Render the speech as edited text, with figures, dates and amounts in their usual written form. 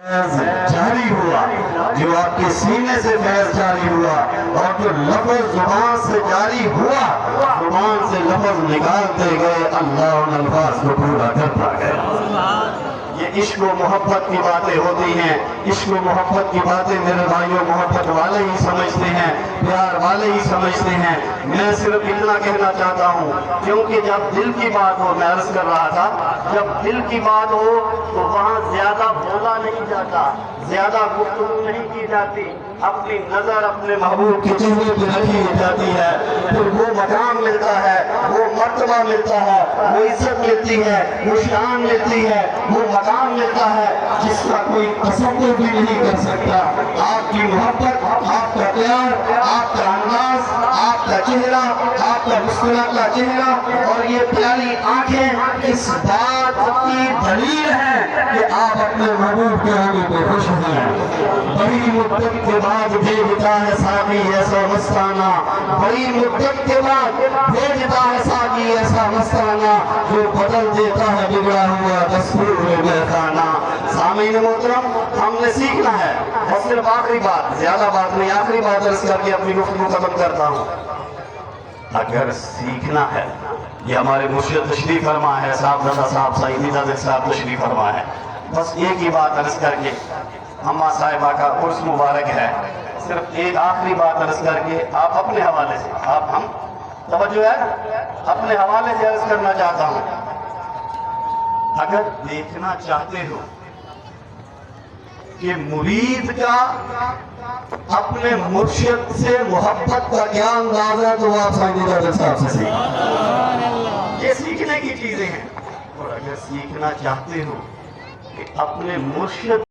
جاری ہوا، جو آپ کے سینے سے فیض جاری ہوا، اور جو لفظ زبان سے جاری ہوا، زبان سے لفظ نکالتے گئے، اللہ ان الفاظ کو پورا کرتا گیا۔ یہ عشق و محبت کی باتیں ہوتی ہیں۔ عشق و محبت کی باتیں میرے بھائیوں محبت والے ہی سمجھتے ہیں، پیار والے ہی سمجھتے ہیں۔ میں صرف اتنا کہنا چاہتا ہوں، کیونکہ جب دل کی بات ہو، میں عرض کر رہا تھا، جب دل کی بات ہو تو وہاں زیادہ بولا نہیں جاتا، زیادہ گفتگو نہیں کی جاتی، اپنی نظر اپنے محبوب کے چہرے پہ رکھی جاتی ہے، پھر وہ مقام ملتا ہے، وہ مرتبہ ملتا ہے، وہ عزت ملتی ہے، وہ شان ملتی ہے، وہ مقام ملتا ہے جس کا کوئی تصور بھی نہیں کر سکتا۔ آپ کی محبت، آپ کا پیار، آپ کا انداز، آپ کا چہرہ، آپ کا مسکراتا چہرہ اور یہ پیاری آنکھیں اس بات کی دلیل ہے کہ آپ اپنے محبوب کے آنے پہ خوش ہیں۔ بڑی مدت کے بعد بھیجتا ہے ساقی ایسا مستانہ، بڑی مدت کے بعد بھیجتا ہے ساقی ایسا مستانہ، جو بدل دیتا ہے بگڑا ہوا دستور میخانہ۔ سامعین محترم، ہم نے سیکھنا ہے، اور صرف آخری بات، زیادہ بات نہیں، آخری بات عرض کر کے اپنی گفتگو ختم کرتا ہوں۔ اگر سیکھنا ہے، یہ ہمارے مرشد تشریف فرما ہے، صاحب زدہ صاحب سعید نظر صاحب تشریف فرما ہے، بس ایک ہی بات عرض کر کے، اماں صاحبہ کا عرس مبارک ہے، صرف ایک آخری بات عرض کر کے آپ اپنے حوالے سے، آپ ہم توجہ ہے اپنے حوالے سے عرض کرنا چاہتا ہوں۔ اگر دیکھنا چاہتے ہو کہ مرید کا اپنے مرشد سے محبت کا کیا انداز ہے تو آپ سعید نظر صاحب سے سیکھیں، یہ سیکھنے کی چیزیں ہیں۔ اور اگر سیکھنا چاہتے ہو کہ اپنے مرشد